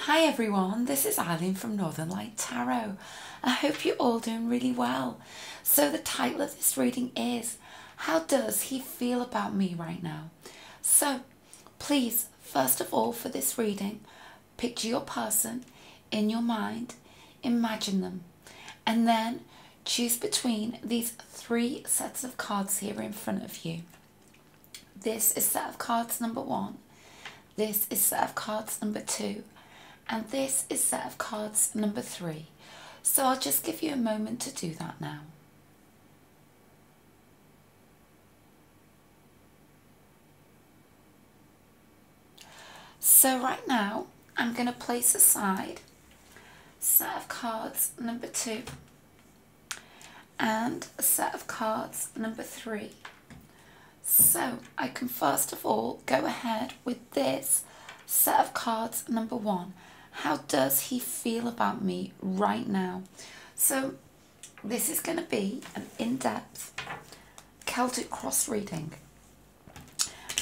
Hi everyone, this is Eileen from Northern Light Tarot. I hope you're all doing really well. So the title of this reading is, How Does He Feel About Me Right Now? So please, first of all for this reading, picture your person in your mind, imagine them, and then choose between these three sets of cards here in front of you. This is set of cards number 1, this is set of cards number 2, and this is set of cards number 3. So I'll just give you a moment to do that now. So right now I'm going to place aside set of cards number 2 and a set of cards number 3. So I can first of all go ahead with this set of cards number 1. How does he feel about me right now? So this is going to be an in-depth Celtic cross reading.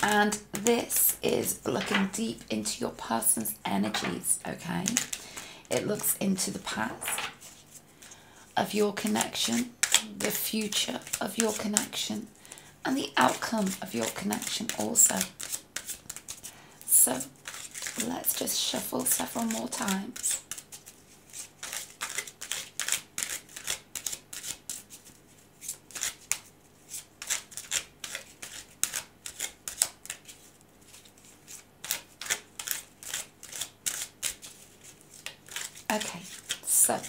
And this is looking deep into your person's energies, okay? It looks into the past of your connection, the future of your connection, and the outcome of your connection also. So let's just shuffle several more times. Okay, so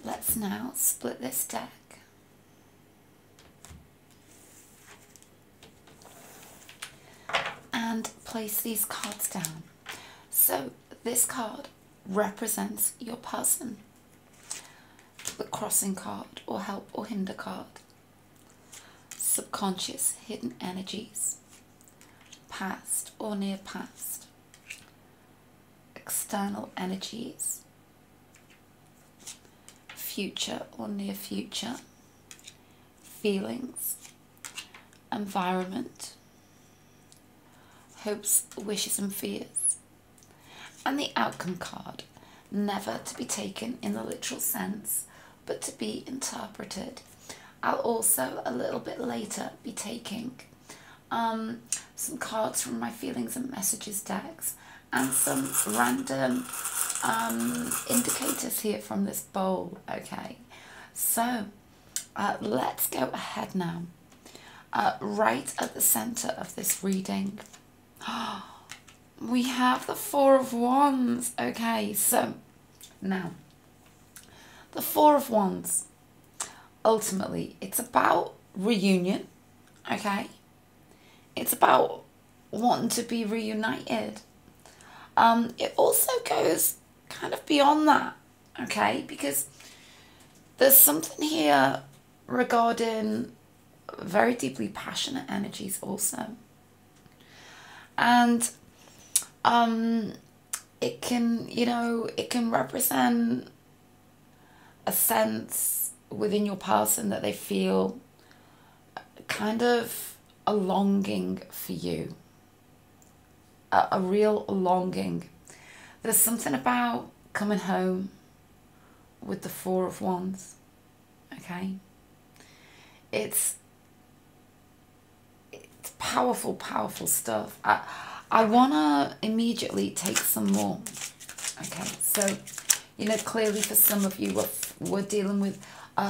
let's now split this deck. And place these cards down. So this card represents your person. The crossing card or help or hinder card. Subconscious hidden energies. Past or near past. External energies. Future or near future. Feelings. Environment. Hopes, wishes and fears. And the outcome card, never to be taken in the literal sense, but to be interpreted. I'll also, a little bit later, be taking some cards from my feelings and messages decks and some random indicators here from this bowl, okay? So, let's go ahead now. Right at the center of this reading, we have the Four of Wands. Okay, so now the Four of Wands, ultimately it's about reunion, okay? It's about wanting to be reunited. It also goes kind of beyond that, okay? Because there's something here regarding very deeply passionate energies also. And it can, it can represent a sense within your person that they feel kind of a longing for you, a real longing. There's something about coming home with the Four of Wands, okay? It's powerful, powerful stuff. I want to immediately take some more. Okay, so, clearly for some of you, we're dealing with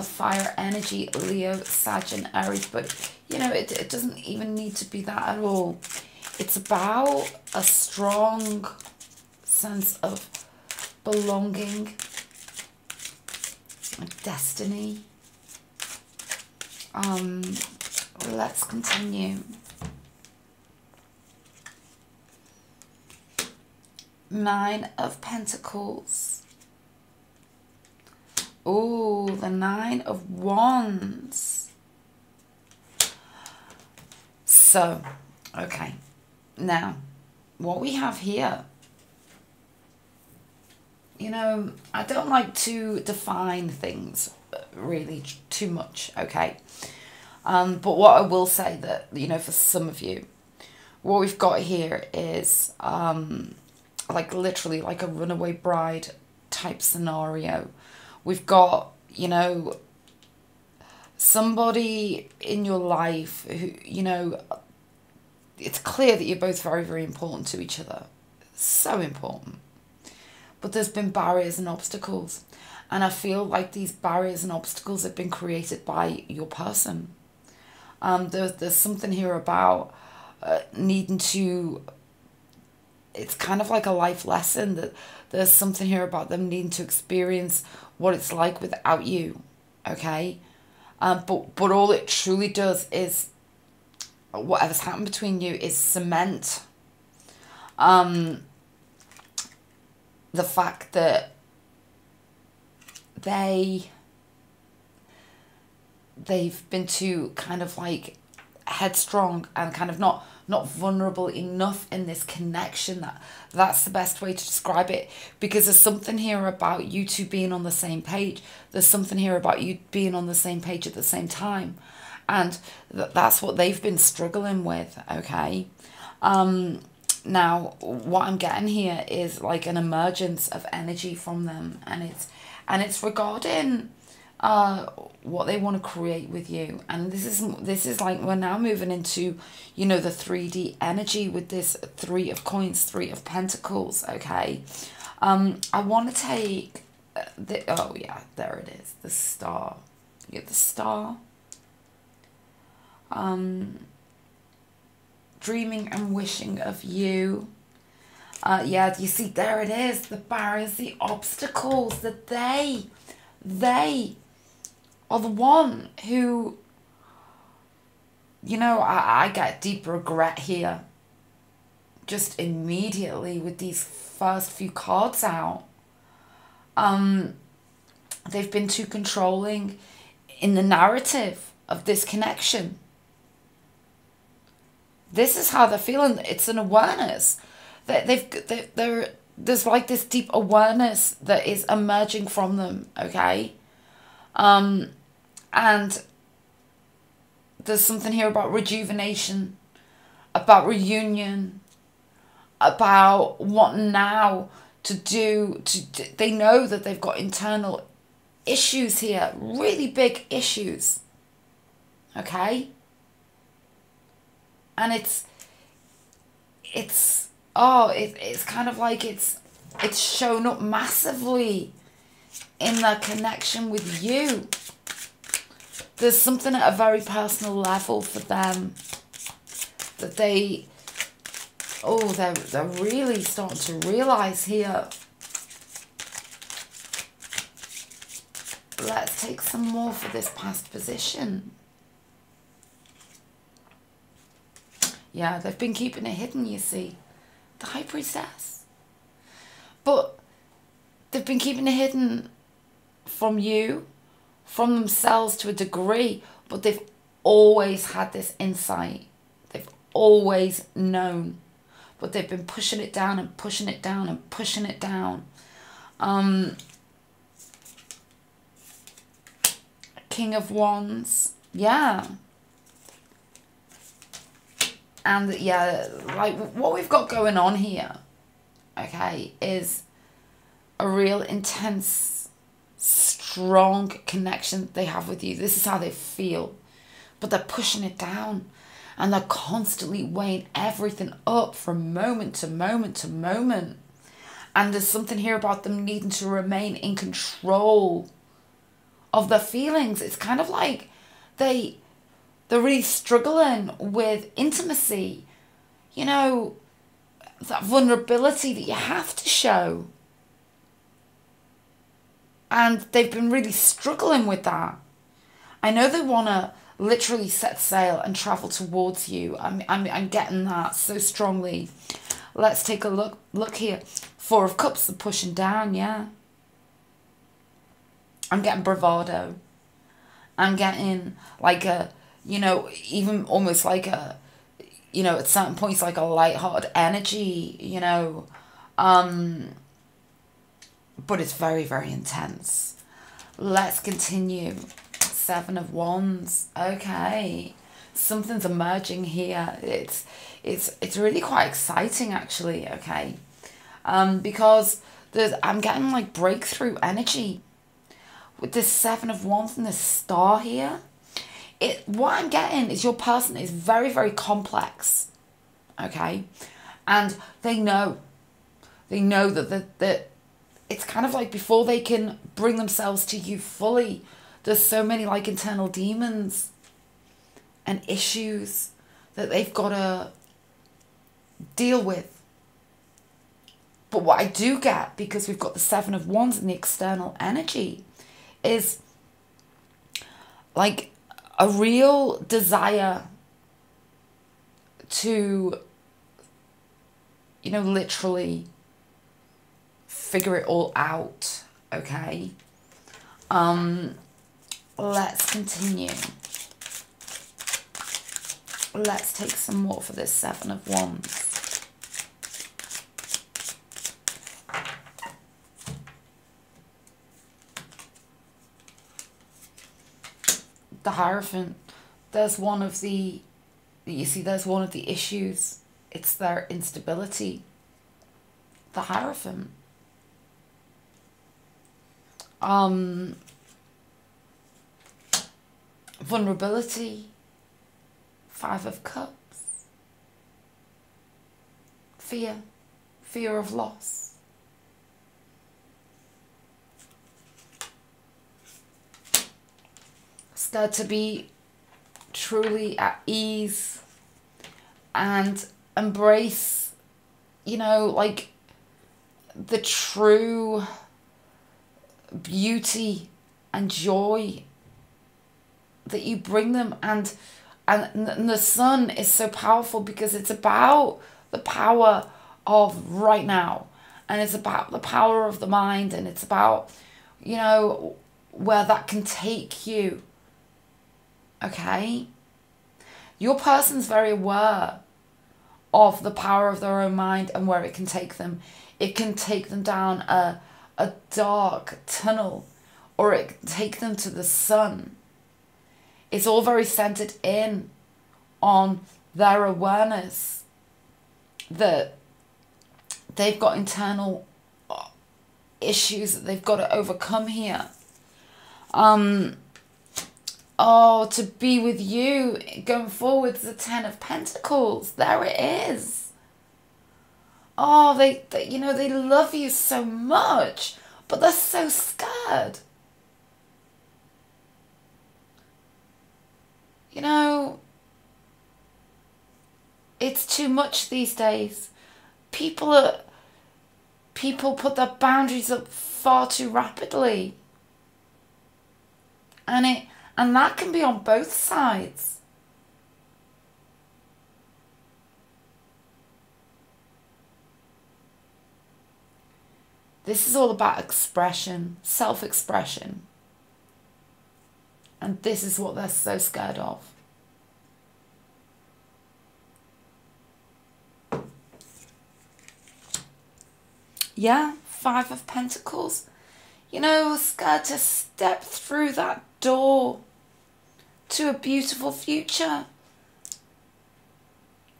fire energy, Leo, Sag and Aries, but, it doesn't even need to be that at all. It's about a strong sense of belonging, destiny. Let's continue. Nine of Pentacles. Oh, the Nine of Wands. So, okay. Now, what we have here, I don't like to define things really too much, okay? But what I will say that, for some of you, what we've got here is like literally like a runaway bride type scenario. We've got, you know, somebody in your life who, you know, it's clear that you're both very, very important to each other. So important. But there's been barriers and obstacles. And I feel like these barriers and obstacles have been created by your person. There's something here about needing to, it's kind of like a life lesson, that there's something here about them needing to experience what it's like without you, okay? But all it truly does is, whatever's happened between you is cement the fact that they've been too kind of like headstrong and kind of not vulnerable enough in this connection. That's the best way to describe it, because there's something here about you two being on the same page. There's something here about you being on the same page at the same time, and that's what they've been struggling with, okay? Now what I'm getting here is like an emergence of energy from them, and it's regarding what they want to create with you. And this is like, we're now moving into, you know, the 3D energy with this 3 of coins, 3 of pentacles, okay? I want to take oh yeah, there it is, the star. You get the star. Dreaming and wishing of you. Yeah, you see, there it is, the barriers, the obstacles, that they are the one who, you know, I get deep regret here just immediately with these first few cards out. They've been too controlling in the narrative of this connection. This is how they're feeling. It's an awareness that there's like this deep awareness that is emerging from them, okay? And there's something here about rejuvenation, about reunion, about what now to do. They know that they've got internal issues here, really big issues, okay? And it's kind of like it's shown up massively in their connection with you. There's something at a very personal level for them that they're really starting to realize here. Let's take some more for this past position. Yeah, they've been keeping it hidden, you see. The High Priestess. But they've been keeping it hidden from you, from themselves to a degree, but they've always had this insight. They've always known. But they've been pushing it down and pushing it down and pushing it down. King of Wands. Yeah. And yeah, like what we've got going on here, okay, is a real intense, strong connection they have with you. This is how they feel. But they're pushing it down. And they're constantly weighing everything up from moment to moment to moment. And there's something here about them needing to remain in control of their feelings. It's kind of like they're really struggling with intimacy. You know, that vulnerability that you have to show. And they've been really struggling with that. I know they want to literally set sail and travel towards you. I'm getting that so strongly. Let's take a look here. 4 of Cups are pushing down, yeah. I'm getting bravado. I'm getting like a, you know, even almost like a, you know, at certain points like a lighthearted energy, you know. But it's very, very intense. Let's continue. 7 of Wands. Okay. Something's emerging here. It's really quite exciting, actually. Okay. Because I'm getting like breakthrough energy with this Seven of Wands and this star here. What I'm getting is your person is very, very complex, okay? And they know that it's kind of like before they can bring themselves to you fully, there's so many like internal demons and issues that they've got to deal with. But what I do get, because we've got the Seven of Wands and the external energy, is like a real desire to, you know, literally figure it all out, okay? Let's continue. Let's take some more for this Seven of Wands. The Hierophant, there's one of the, you see, there's one of the issues. It's their instability. The Hierophant. Vulnerability. Five of Cups. Fear. Fear of loss. Scared to be truly at ease and embrace, you know, like the true beauty and joy that you bring them. And the Sun is so powerful because it's about the power of right now, and it's about the power of the mind, and it's about, you know, where that can take you. Okay, your person's very aware of the power of their own mind and where it can take them. It can take them down a dark tunnel, or it can take them to the sun. It's all very centered in on their awareness that they've got internal issues that they've got to overcome here. Oh, to be with you going forward, the Ten of Pentacles. There it is. Oh, they you know, they love you so much, but they're so scared. You know, it's too much these days. People put their boundaries up far too rapidly. And that can be on both sides. This is all about expression, self-expression. And this is what they're so scared of. Yeah, Five of Pentacles. You know, scared to step through that door to a beautiful future.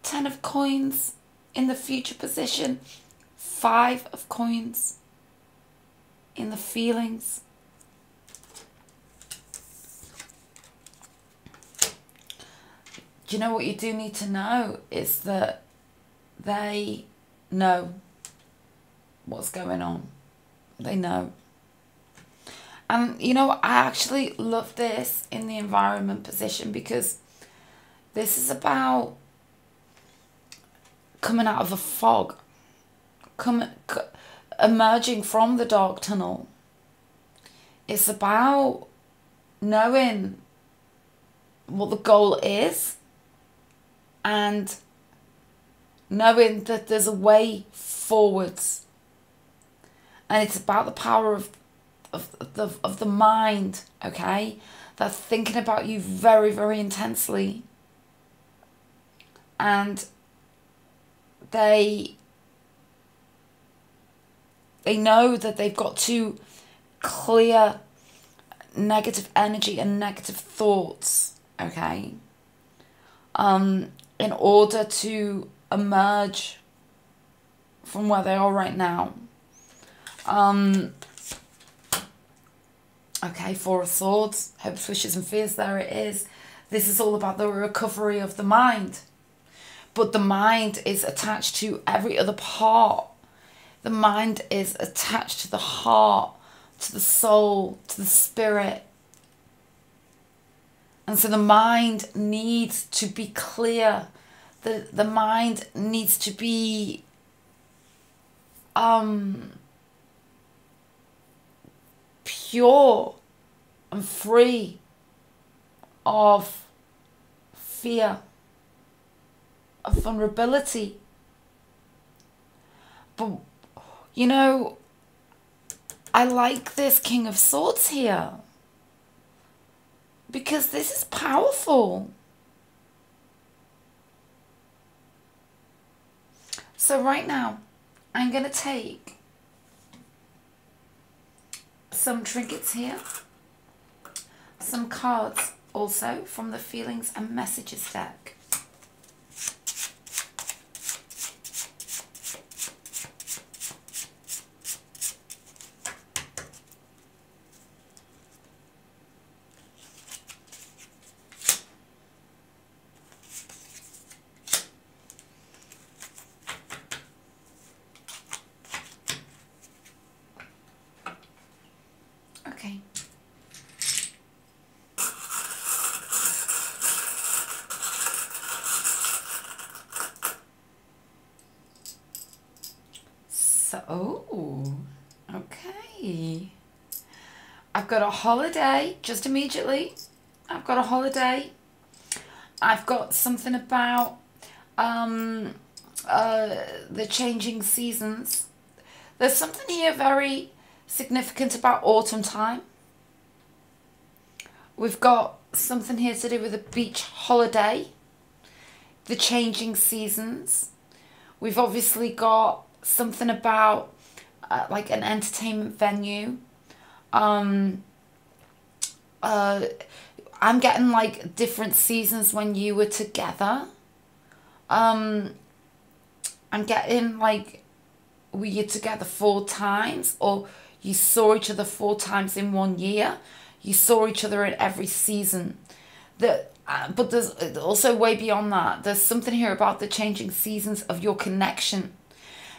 Ten of Coins in the future position. Five of Coins in the feelings. Do you know what you do need to know is that they know what's going on. They know. And, you know, I actually love this in the environment position, because this is about coming out of a fog, emerging from the dark tunnel. It's about knowing what the goal is and knowing that there's a way forwards. And it's about the power of the mind, okay? They're thinking about you very, very intensely. And they know that they've got to clear negative energy and negative thoughts, okay? In order to emerge from where they are right now. Okay, Four of Swords, hopes, wishes and fears, there it is. This is all about the recovery of the mind. But the mind is attached to every other part. The mind is attached to the heart, to the soul, to the spirit. And so the mind needs to be clear. The mind needs to be pure and free of fear, of vulnerability. But, you know, I like this King of Swords here, because this is powerful. So right now, I'm going to take some trinkets here, some cards also from the Feelings and Messages deck. Okay. So, oh, okay. I've got a holiday, just immediately. I've got a holiday. I've got something about the changing seasons. There's something here very significant about autumn time. We've got something here to do with a beach holiday, the changing seasons. We've obviously got something about like an entertainment venue. I'm getting like different seasons when you were together. I'm getting like, were you together 4 times, or you saw each other 4 times in 1 year? You saw each other in every season. But there's also way beyond that. There's something here about the changing seasons of your connection.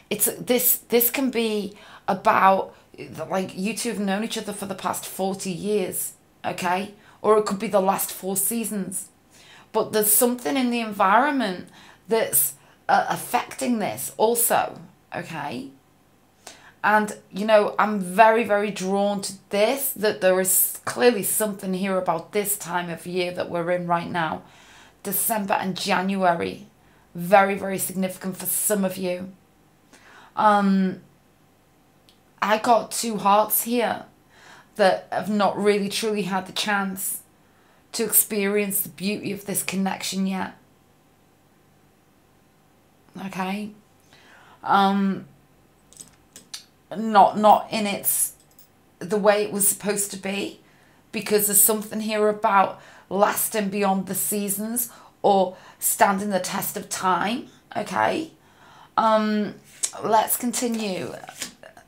It's this can be about like you two have known each other for the past 40 years, okay? Or it could be the last 4 seasons. But there's something in the environment that's affecting this also, okay? And, you know, I'm very, very drawn to this, that there is clearly something here about this time of year that we're in right now. December and January, very, very significant for some of you. I got 2 hearts here that have not really truly had the chance to experience the beauty of this connection yet. Okay? Not in its the way it was supposed to be, because there's something here about lasting beyond the seasons or standing the test of time. Okay, let's continue.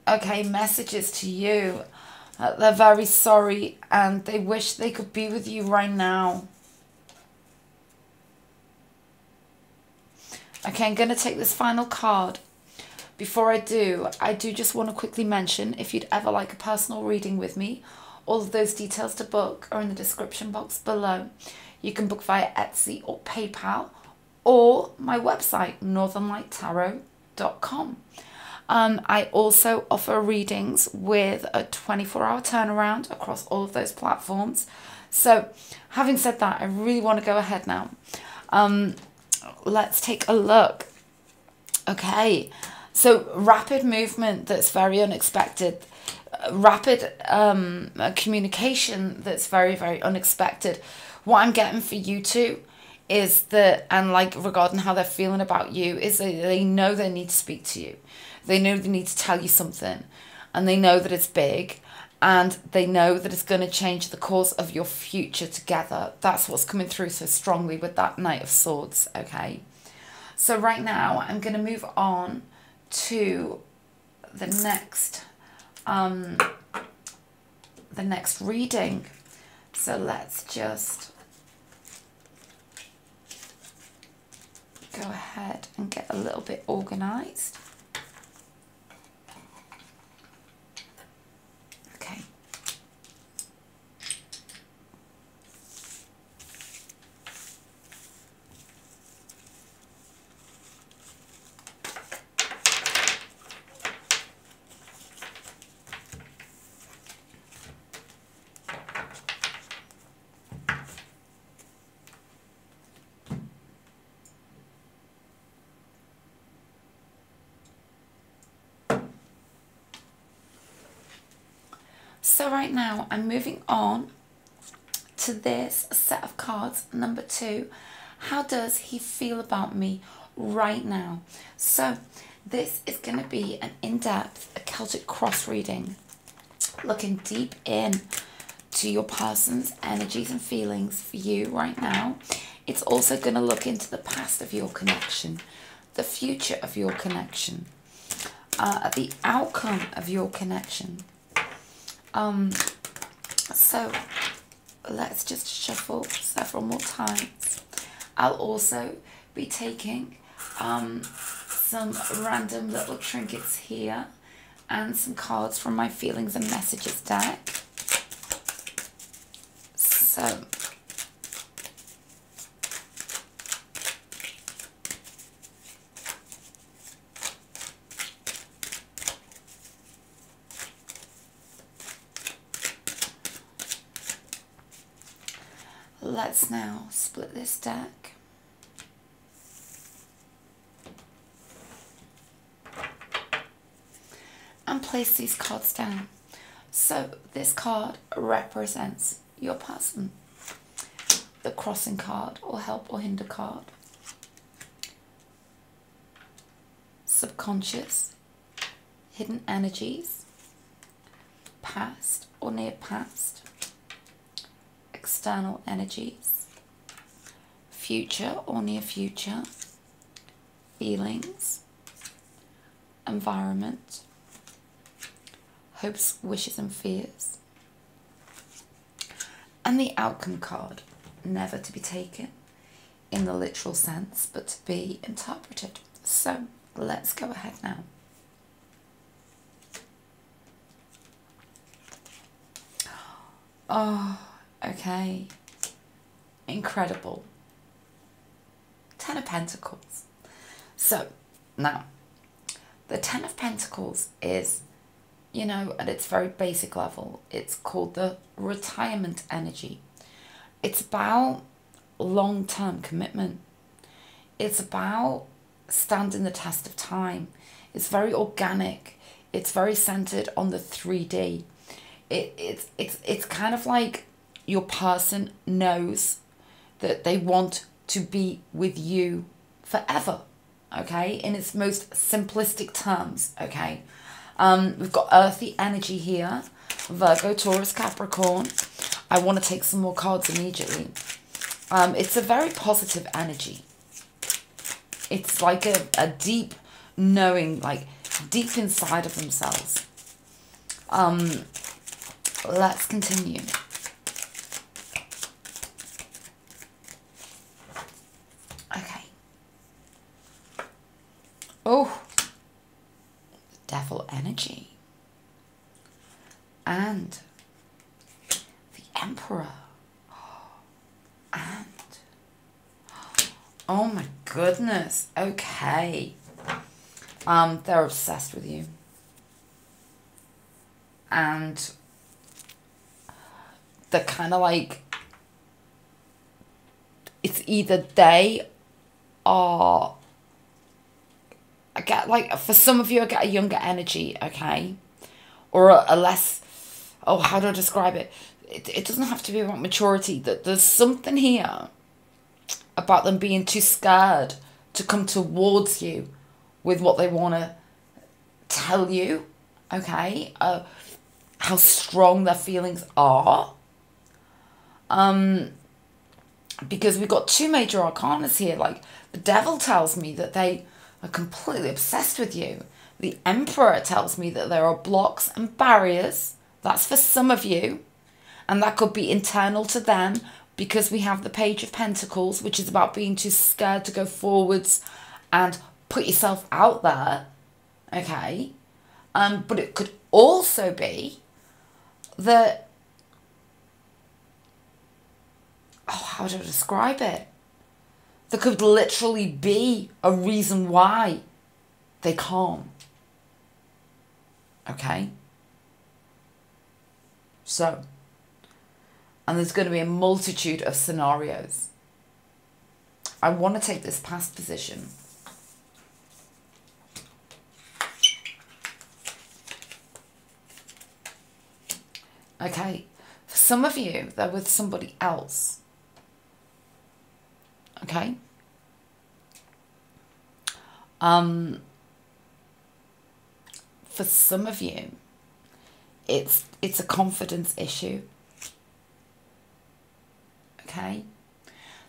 Okay, messages to you. They're very sorry and they wish they could be with you right now. Okay, I'm going to take this final card. Before I do just want to quickly mention, if you'd ever like a personal reading with me, all of those details to book are in the description box below. You can book via Etsy or PayPal, or my website, northernlighttarot.com. I also offer readings with a 24-hour turnaround across all of those platforms. So having said that, I really want to go ahead now. Let's take a look. Okay. So rapid movement that's very unexpected, rapid communication that's very, very unexpected. What I'm getting for you two is that, and like regarding how they're feeling about you, is that they know they need to speak to you. They know they need to tell you something, and they know that it's big, and they know that it's going to change the course of your future together. That's what's coming through so strongly with that Knight of Swords, okay? So right now, I'm going to move on to the next reading. So let's just go ahead and get a little bit organized. Okay. So right now I'm moving on to this set of cards, number 2. How does he feel about me right now? So this is going to be an in-depth, a Celtic cross reading, looking deep in to your person's energies and feelings for you right now. It's also going to look into the past of your connection, the future of your connection, the outcome of your connection. So let's just shuffle several more times. I'll also be taking some random little trinkets here and some cards from my feelings and messages deck. So let's now split this deck. And place these cards down. So this card represents your person. The crossing card, or help or hinder card. Subconscious, hidden energies, past or near past, external energies, future or near future, feelings, environment, hopes, wishes and fears, and the outcome card, never to be taken in the literal sense, but to be interpreted. So let's go ahead now. Oh, okay. Incredible. 10 of Pentacles. So now, the 10 of Pentacles is, you know, at its very basic level, it's called the retirement energy. It's about long-term commitment. It's about standing the test of time. It's very organic. It's very centered on the 3D. It's kind of like your person knows that they want to be with you forever, okay? In its most simplistic terms, okay? We've got earthy energy here, Virgo, Taurus, Capricorn. I want to take some more cards immediately. It's a very positive energy. It's like a deep knowing, like deep inside of themselves. Let's continue. Okay. Oh, devil energy. And the Emperor. And, oh my goodness, okay. They're obsessed with you. And they're kind of like, it's either they are, I get like, for some of you, I get a younger energy, okay? Or a less, oh, how do I describe it? It doesn't have to be about maturity. That there's something here about them being too scared to come towards you with what they want to tell you, okay? How strong their feelings are. Because we've got two major arcanas here. Like, the devil tells me that they are completely obsessed with you. The Emperor tells me that there are blocks and barriers. That's for some of you. And that could be internal to them, because we have the Page of Pentacles, which is about being too scared to go forwards and put yourself out there. Okay. But it could also be that, oh, how do I describe it? There could literally be a reason why they can't. Okay? So, and there's going to be a multitude of scenarios. I want to take this past position. Okay, for some of you, they're with somebody else. Okay? For some of you, it's a confidence issue. Okay?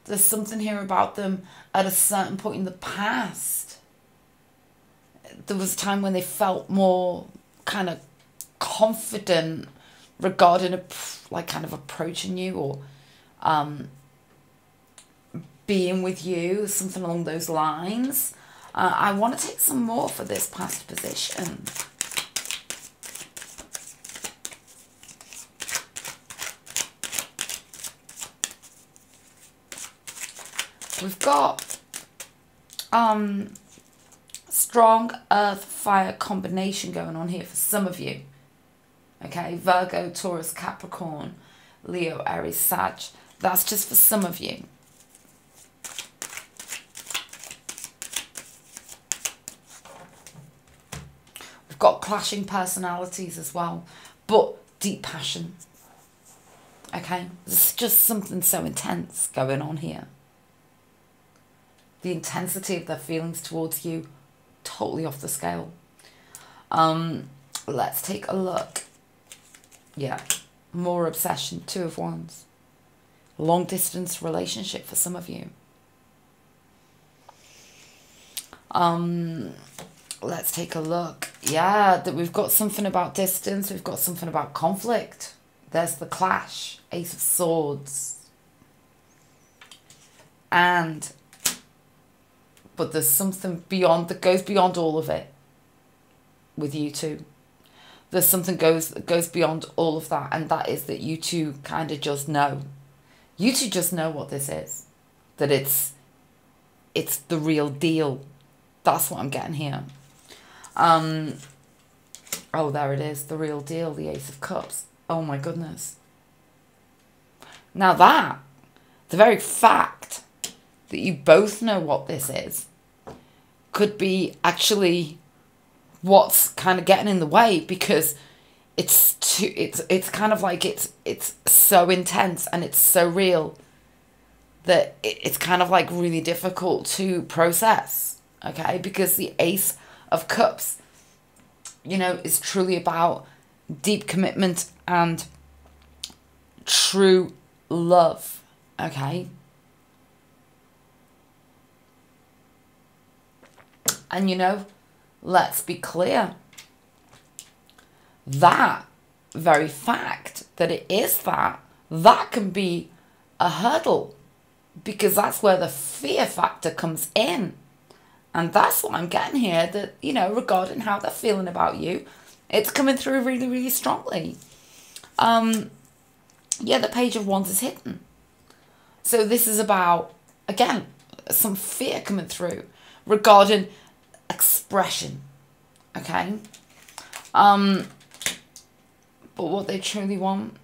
There's something here about them at a certain point in the past. There was a time when they felt more kind of confident regarding like kind of approaching you or being with you, something along those lines. I want to take some more for this past position. We've got strong earth-fire combination going on here for some of you. Okay, Virgo, Taurus, Capricorn, Leo, Aries, Sag. That's just for some of you. We've got clashing personalities as well, but deep passion. Okay, there's just something so intense going on here. The intensity of their feelings towards you, totally off the scale. Let's take a look. Yeah, more obsession, Two of Wands. Long distance relationship for some of you. Let's take a look. Yeah, that we've got something about distance. We've got something about conflict. There's the clash, Ace of Swords. But there's something beyond, that goes beyond all of it with you two. There's something goes beyond all of that, and that is that you two kind of just know. You two just know what this is. That it's the real deal. That's what I'm getting here. Oh, there it is, the real deal, the Ace of Cups. Oh my goodness. Now that, the very fact that you both know what this is, could be actually what's kind of getting in the way, because it's kind of like it's so intense and it's so real that it's kind of like really difficult to process. Okay, because the Ace of Cups, you know, is truly about deep commitment and true love. Okay. And, you know, let's be clear. That very fact that it is that can be a hurdle, because that's where the fear factor comes in. And that's what I'm getting here, that, you know, regarding how they're feeling about you, it's coming through really, really strongly. Yeah, the Page of Wands is hidden. So this is about, again, some fear coming through regarding expression. Okay? But what they truly want,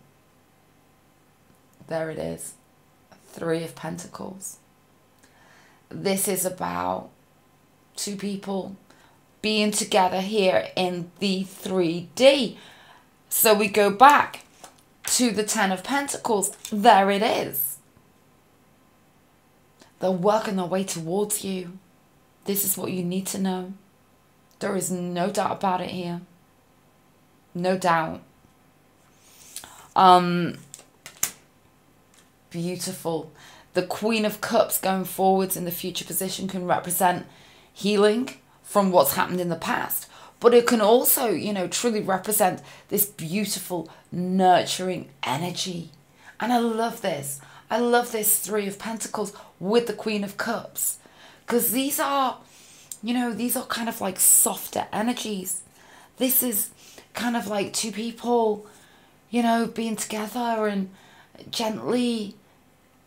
there it is. Three of Pentacles. This is about two people being together here in the 3D. So we go back to the Ten of Pentacles. There it is. They're working their way towards you. This is what you need to know. There is no doubt about it here. No doubt. Beautiful. The Queen of Cups going forwards in the future position can represent healing from what's happened in the past. But it can also, you know, truly represent this beautiful, nurturing energy. And I love this. I love this Three of Pentacles with the Queen of Cups. Because these are, you know, these are kind of like softer energies. This is kind of like two people, you know, being together and gently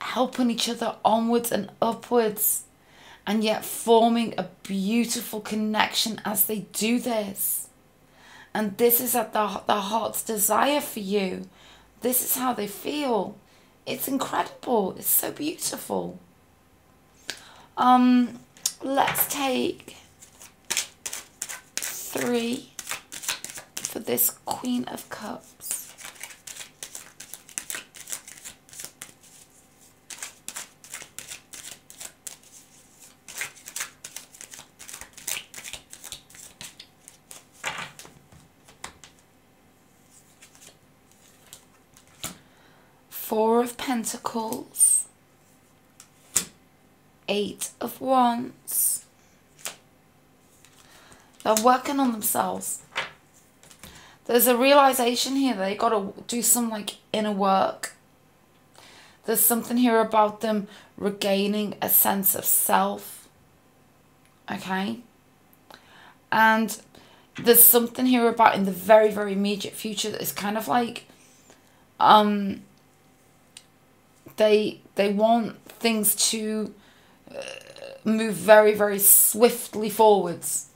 helping each other onwards and upwards, and yet forming a beautiful connection as they do this. And this is at the heart's desire for you. This is how they feel. It's incredible. It's so beautiful. Let's take 3 for this Queen of Cups. Four of Pentacles, 8 of Wands. They're working on themselves. There's a realization here that they got to do some like inner work. There's something here about them regaining a sense of self. Okay? And there's something here about in the very, very immediate future that is kind of like they want things to move very, very swiftly forwards.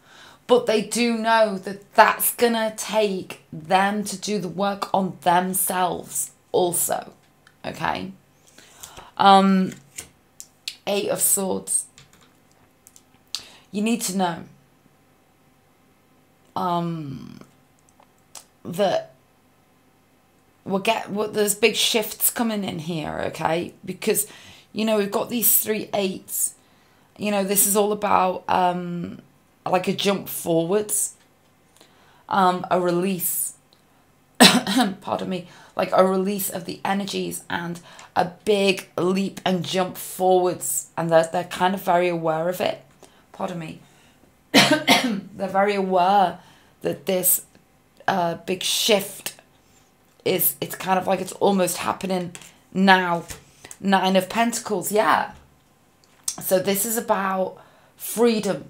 But they do know that that's going to take them to do the work on themselves also. Okay? 8 of Swords. You need to know that there's big shifts coming in here, okay? Because, you know, we've got these 3 8s. You know, this is all about like a jump forwards, a release, pardon me, like a release of the energies and a big leap and jump forwards. And they're kind of very aware of it. Pardon me. They're very aware that this big shift it's kind of like it's almost happening now. 9 of Pentacles, yeah. So this is about freedom.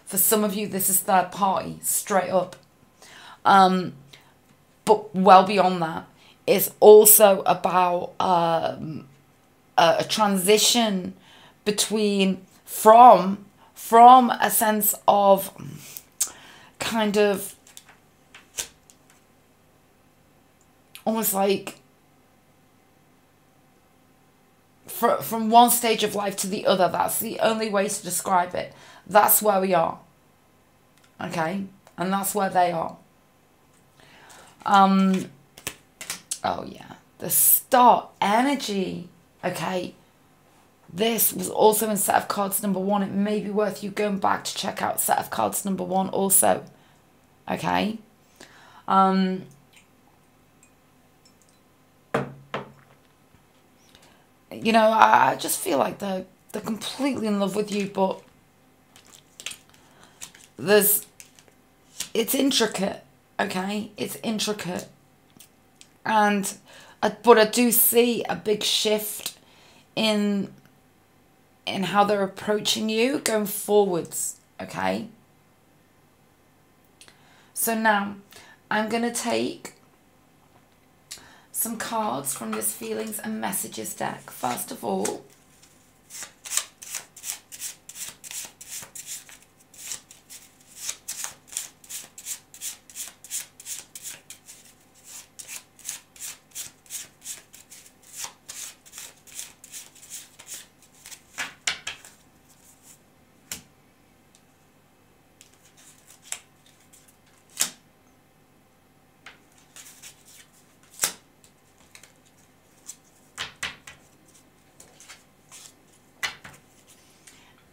For some of you, this is third party, straight up. But well beyond that, it's also about a transition from a sense of kind of almost like from one stage of life to the other. That's the only way to describe it. That's where we are. Okay? And that's where they are. Oh yeah. The Star energy. Okay. This was also in set of cards number 1. It may be worth you going back to check out set of cards number 1 also. Okay? You know, I just feel like they're completely in love with you, but it's intricate, okay? It's intricate. But I do see a big shift in how they're approaching you going forwards, okay? So now I'm going to take some cards from this Feelings and Messages deck. First of all,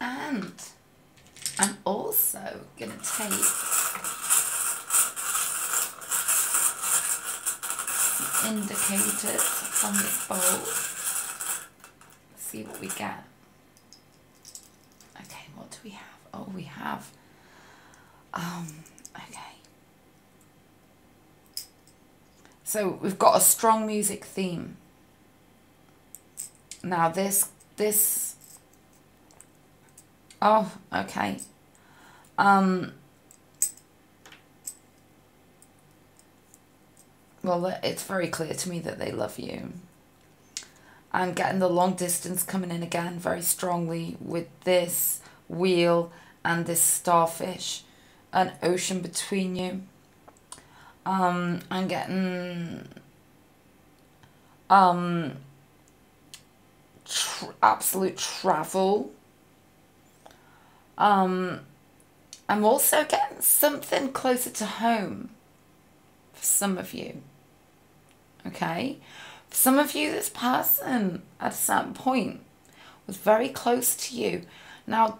and I'm also going to take some indicators from this bowl. See what we get. Okay, what do we have? Oh, we have Okay. So we've got a strong music theme. Now this, oh, okay. Well, it's very clear to me that they love you. I'm getting the long distance coming in again very strongly with this wheel and this starfish, an ocean between you. I'm getting absolute travel. I'm also getting something closer to home for some of you. Okay? For some of you, this person at a certain point was very close to you. Now,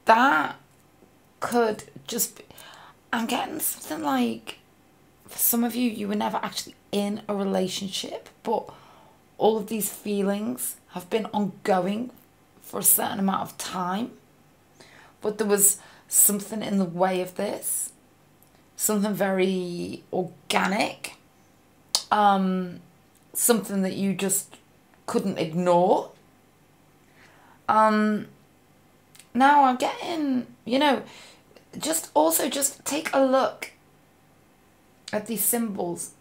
that could just be, I'm getting something like, for some of you, you were never actually in a relationship, but all of these feelings have been ongoing for a certain amount of time. But there was something in the way of this, something very organic, something that you just couldn't ignore. Now I'm getting, just take a look at these symbols,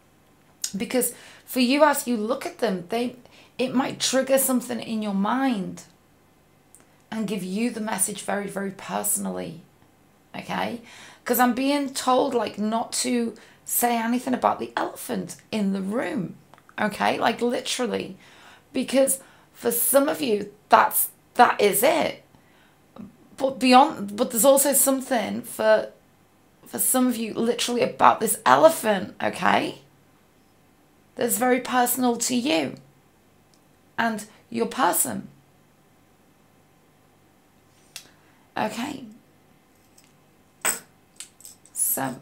because for you, as you look at them, it might trigger something in your mind and give you the message very, very personally. Okay? Because I'm being told, like, not to say anything about the elephant in the room. Okay? Like, literally. Because for some of you, that is it. But there's also something for some of you literally about this elephant, okay? That's very personal to you and your person. Okay. So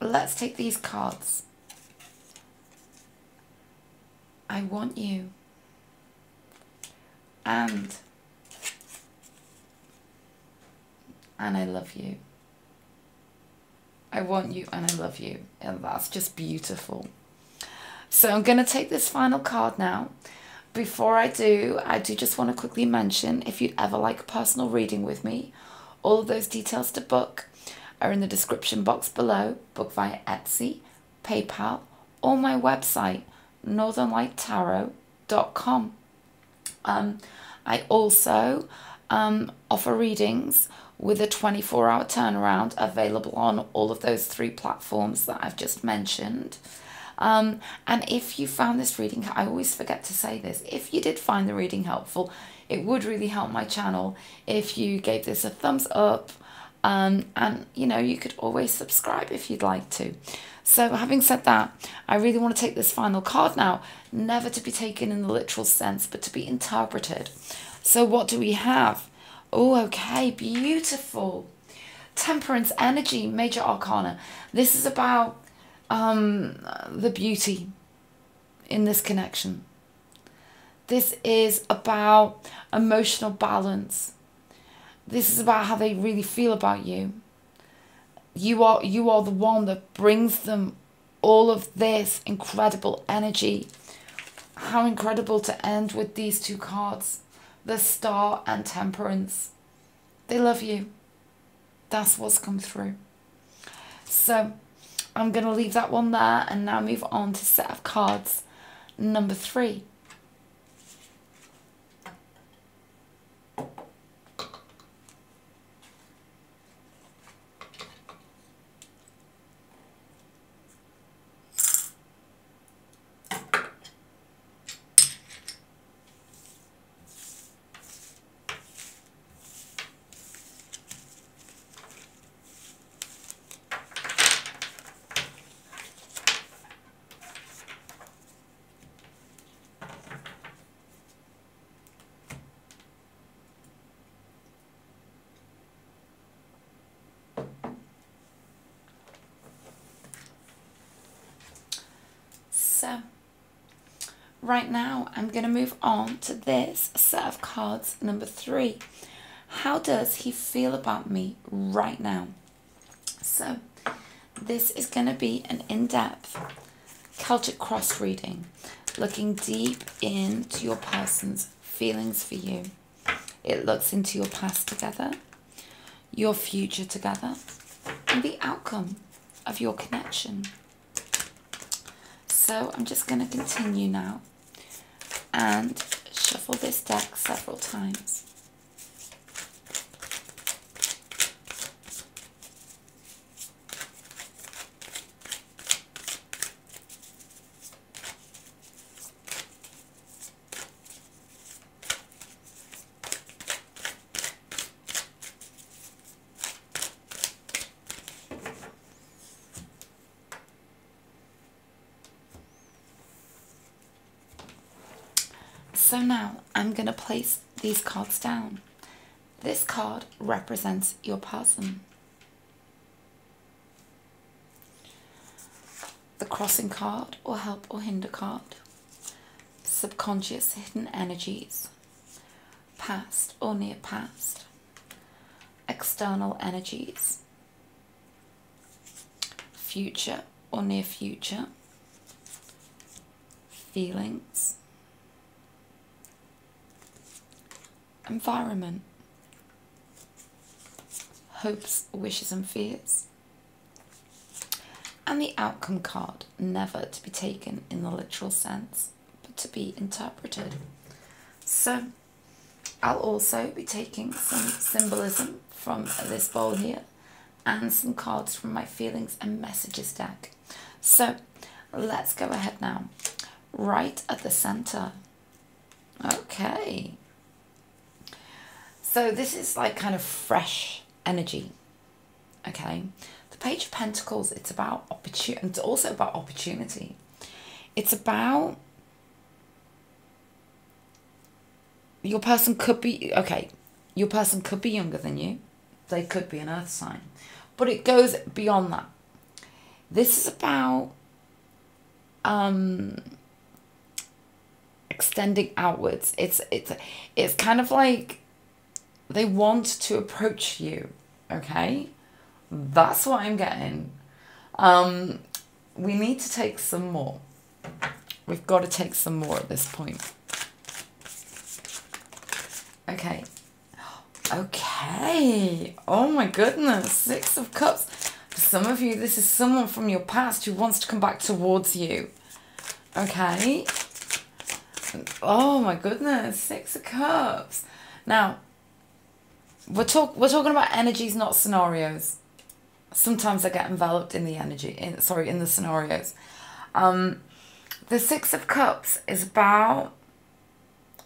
let's take these cards. I want you. And I love you. I want you and I love you. And that's just beautiful. So I'm going to take this final card now. Before I do just want to quickly mention, if you'd ever like a personal reading with me, all of those details to book are in the description box below. Book via Etsy, PayPal, or my website, northernlighttarot.com. I also offer readings with a 24-hour turnaround, available on all of those 3 platforms that I've just mentioned. And if you found this reading, I always forget to say this, if you did find the reading helpful, it would really help my channel if you gave this a thumbs up, and you could always subscribe if you'd like to. So having said that, I really want to take this final card now, never to be taken in the literal sense, but to be interpreted. So what do we have? Oh, okay, beautiful. Temperance energy, major arcana. This is about the beauty in this connection. This is about emotional balance. This is about how they really feel about you. You are the one that brings them all of this incredible energy. How incredible to end with these 2 cards, the Star and Temperance. They love you. That's what's come through. So I'm going to leave that one there and now move on to set of cards number 3. So right now I'm going to move on to this set of cards number 3. How does he feel about me right now? So this is going to be an in-depth Celtic cross reading, looking deep into your person's feelings for you. It looks into your past together, your future together, and the outcome of your connection. So I'm just going to continue now and shuffle this deck several times. So now I'm going to place these cards down. This card represents your person. The crossing card or help or hinder card. Subconscious hidden energies. Past or near past. External energies. Future or near future. Feelings. Environment, hopes, wishes and fears, and the outcome card, never to be taken in the literal sense, but to be interpreted. So I'll also be taking some symbolism from this bowl here and some cards from my feelings and messages deck. So let's go ahead now. Right at the center. Okay. So this is like kind of fresh energy, okay? The Page of Pentacles, it's about opportunity, it's also about opportunity. It's about, your person could be, okay, your person could be younger than you. They could be an earth sign, but it goes beyond that. This is about extending outwards. It's kind of like, they want to approach you, okay? That's what I'm getting. We need to take some more. We've got to take some more at this point. Okay. Okay. Oh my goodness. 6 of Cups. For some of you, this is someone from your past who wants to come back towards you. Okay. Oh my goodness. 6 of Cups. Now, we're talking about energies, not scenarios. Sometimes I get enveloped in the energy, in the scenarios. The 6 of Cups is about,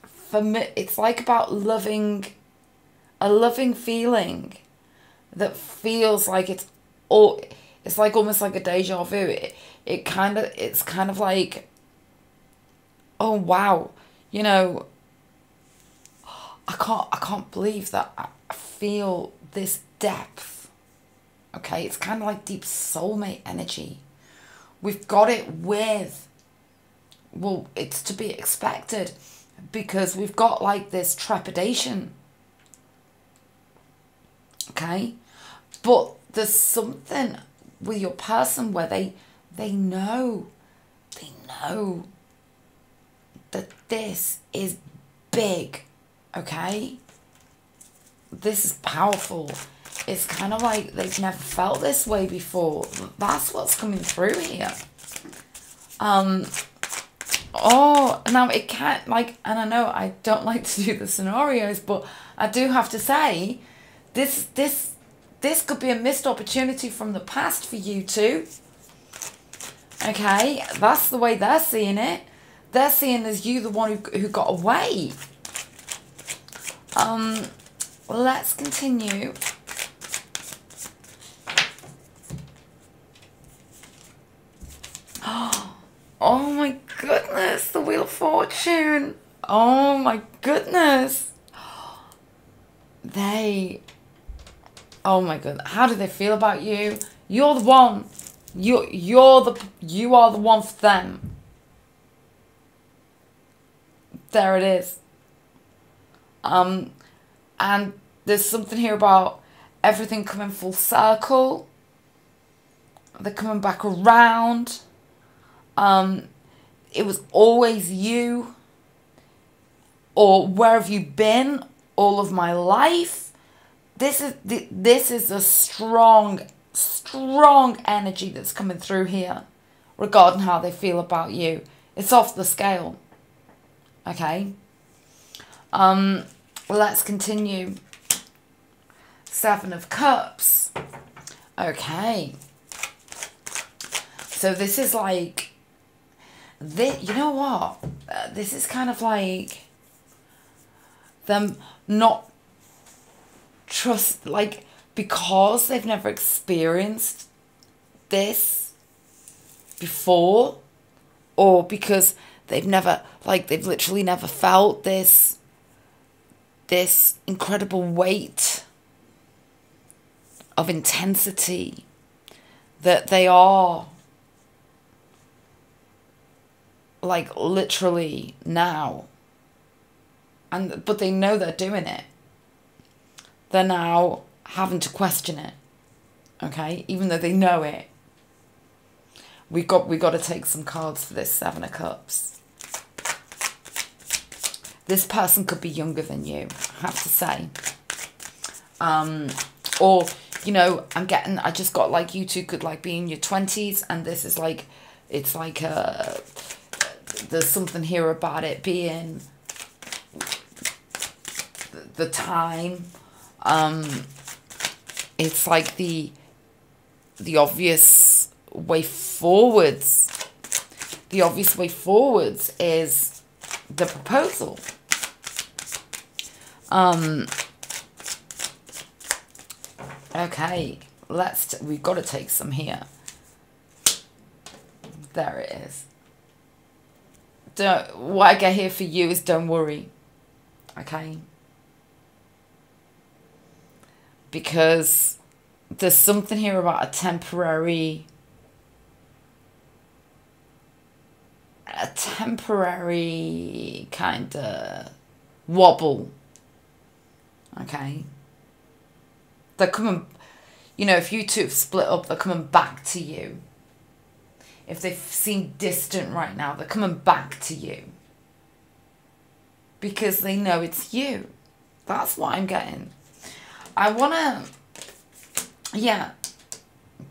for me, it's like about a loving feeling that feels like it's like almost like a deja vu. It's kind of like, oh wow, you know, I can't believe that I feel this depth. Okay, it's kind of like deep soulmate energy. We've got it with, well, it's to be expected because we've got like this trepidation. Okay, but there's something with your person where they know that this is big. Okay, this is powerful. It's kind of like they've never felt this way before. That's what's coming through here. Oh, now it can't, like, and I know I don't like to do the scenarios, but I do have to say, this could be a missed opportunity from the past for you too. Okay, that's the way they're seeing it. They're seeing as you the one who got away. Let's continue. Oh my goodness, the Wheel of Fortune. Oh my goodness. Oh my goodness, how do they feel about you? You're the one. You are the one for them. There it is. And there's something here about everything coming full circle. They're coming back around. It was always you. Or where have you been all of my life? This is a strong energy that's coming through here regarding how they feel about you. It's off the scale. Okay. Let's continue. 7 of Cups. Okay. So this is like, you know what? This is kind of like them not trust, like, because they've never experienced this before, or because they've never, like, they've literally never felt this incredible weight of intensity that they are, like, literally now. But they know they're doing it. They're now having to question it. Okay? Even though they know it. We got to take some cards for this 7 of Cups. This person could be younger than you, I have to say. Or, you know, I just got, like, you two could, like, be in your 20s, and this is like, it's like there's something here about it being the time. It's like the obvious way forwards. The obvious way forwards is the proposal. Okay, we've got to take some here. There it is. What I get here for you is don't worry. Okay? Because there's something here about a temporary kind of wobble. Okay? They're coming, you know, if you two have split up, they're coming back to you. If they seem distant right now, they're coming back to you. Because they know it's you. That's what I'm getting. I want to, yeah,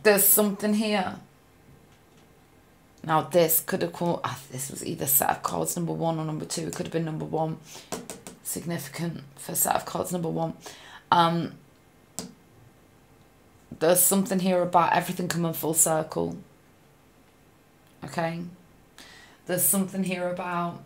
there's something here. Now this could have called, this was either set of cards number 1 or number 2. It could have been number 1. Significant for set of cards number 1. There's something here about everything coming full circle. Okay? There's something here about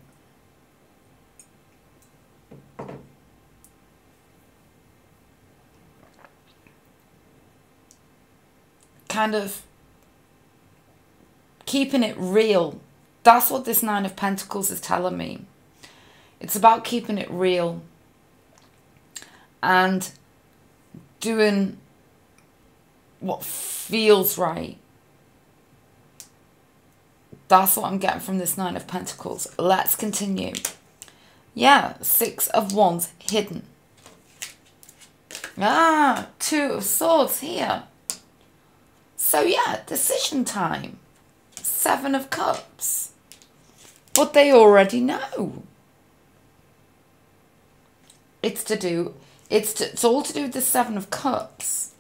kind of keeping it real. That's what this 9 of Pentacles is telling me. It's about keeping it real and doing what feels right. That's what I'm getting from this 9 of Pentacles. Let's continue. Yeah, 6 of Wands hidden. 2 of Swords here. So yeah, decision time. 7 of Cups. But they already know. It's all to do with the 7 of Cups.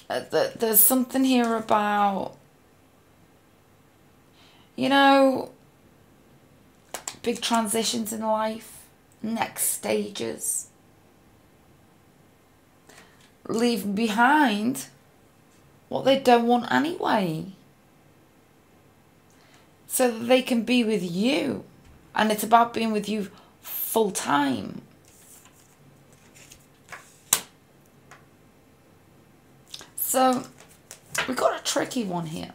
There's something here about, you know, big transitions in life, next stages, leaving behind what they don't want anyway, so that they can be with you. And it's about being with you full time. So we've got a tricky one here.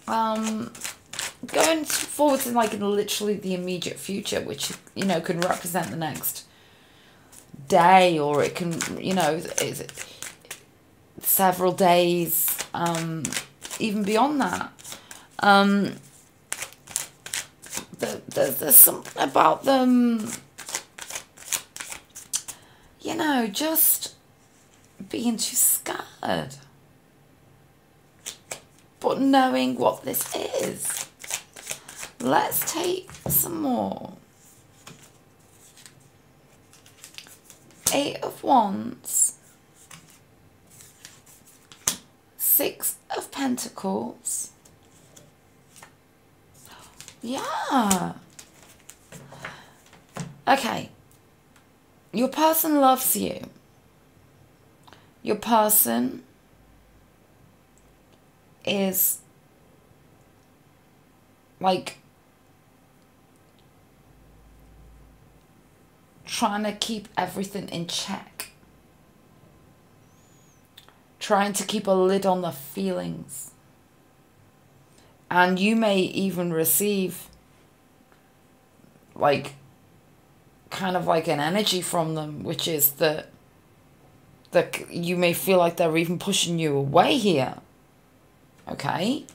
Going forward in like literally the immediate future, which, you know, can represent the next day, or it can, you know, several days, even beyond that. There's something about them, you know, just being too scared. But knowing what this is. Let's take some more. 8 of Wands. 6 of Pentacles. Yeah. Okay. Your person loves you. Your person is like trying to keep everything in check. Trying to keep a lid on the feelings. And you may even receive like kind of like an energy from them, which is that you may feel like they're even pushing you away here. Okay?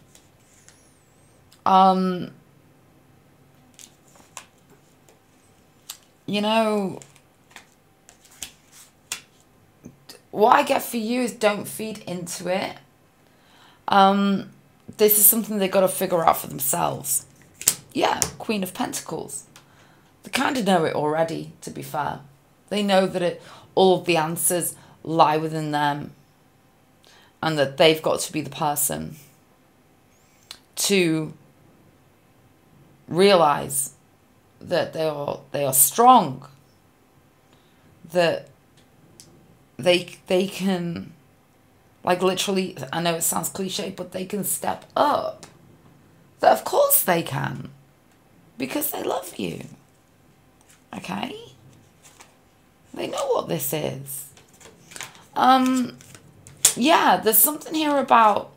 You know, what I get for you is don't feed into it. This is something they've got to figure out for themselves. Yeah, Queen of Pentacles. They kind of know it already, to be fair. They know that all of the answers lie within them. And that they've got to be the person to realize that they are strong. That they can, like literally, I know it sounds cliche, but they can step up. That of course they can. Because they love you. Okay? They know what this is. Yeah, there's something here about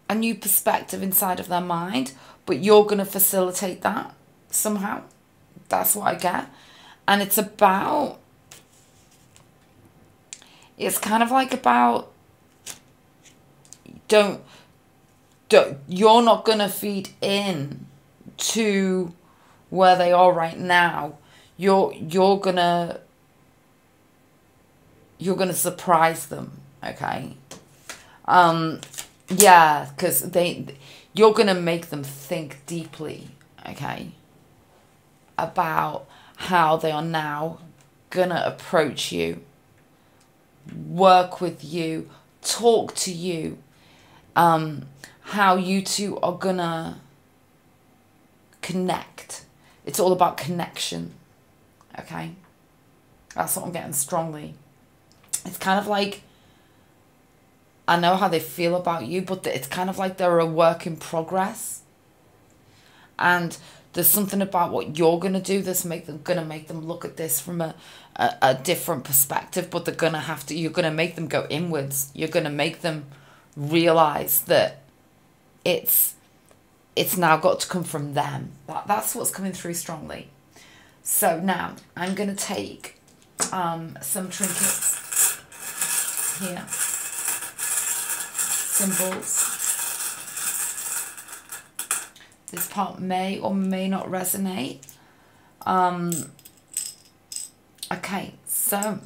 a new perspective inside of their mind, but you're going to facilitate that somehow. That's what I get. And it's kind of like about, you're not going to feed in to where they are right now. You're going to surprise them, okay? Yeah, because you're going to make them think deeply, okay, about how they are now going to approach you, work with you, talk to you, how you two are going to connect. It's all about connection, okay? That's what I'm getting strongly. It's kind of like, I know how they feel about you, but it's kind of like they're a work in progress. And there's something about what you're going to do that's going to make them look at this from a different perspective, but you're going to make them go inwards. You're going to make them realize that it's now got to come from them. That's what's coming through strongly. So now I'm going to take some trinkets here. Symbols. This part may or may not resonate. Okay, so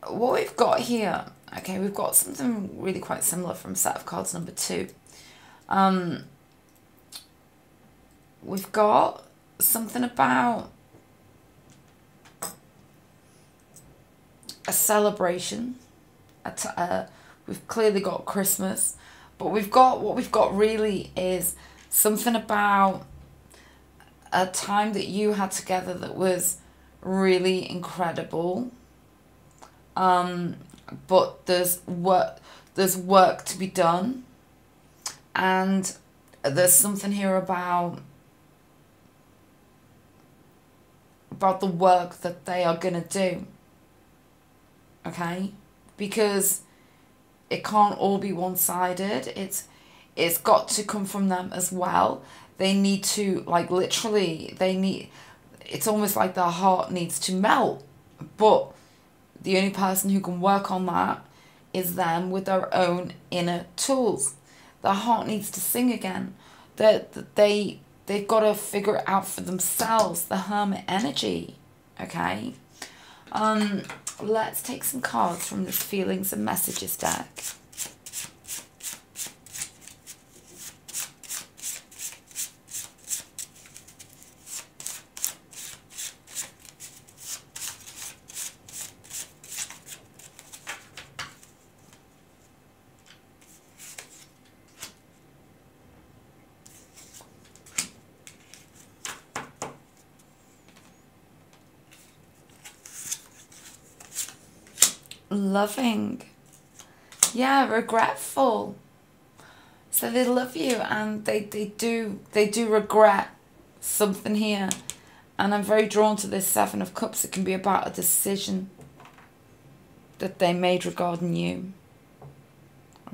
what we've got here, okay, we've got something really quite similar from set of cards number 2. We've got something about a celebration. We've clearly got Christmas, but what we've got really is something about a time that you had together that was really incredible. But there's work to be done, and there's something here about the work that they are gonna do. Okay, because it can't all be one-sided. It's got to come from them as well. They need to, like, literally, it's almost like their heart needs to melt. But the only person who can work on that is them with their own inner tools. Their heart needs to sing again. They they've got to figure it out for themselves, the Hermit energy, okay? Let's take some cards from this Feelings and Messages deck. Loving. Yeah, regretful. So they love you, and they do regret something here. And I'm very drawn to this Seven of Cups. It can be about a decision that they made regarding you.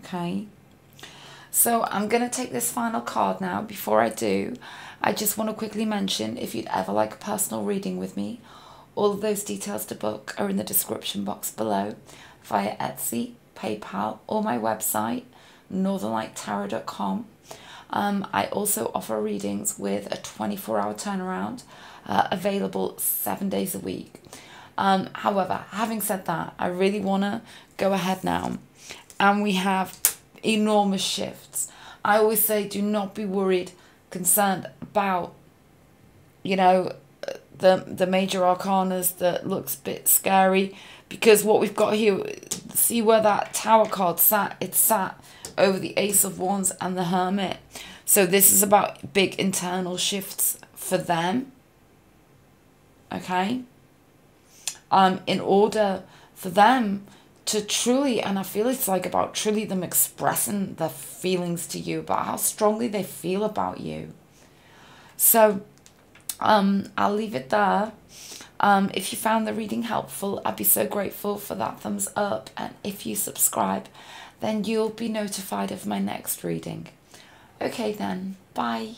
Okay. So I'm going to take this final card now. Before I do, I just want to quickly mention, if you'd ever like a personal reading with me, all of those details to book are in the description box below via Etsy, PayPal, or my website, northernlighttarot.com. I also offer readings with a 24-hour turnaround, available 7 days a week. However, having said that, I really want to go ahead now, and we have enormous shifts. I always say, do not be worried, concerned about, you know, the major arcanas that looks a bit scary, because what we've got here, see where that Tower card sat? It sat over the Ace of Wands and the Hermit. So this is about big internal shifts for them, okay? In order for them to truly, and I feel it's like about truly them expressing their feelings to you, about how strongly they feel about you. So I'll leave it there. If you found the reading helpful, I'd be so grateful for that thumbs up. And if you subscribe, then you'll be notified of my next reading. Okay then, bye.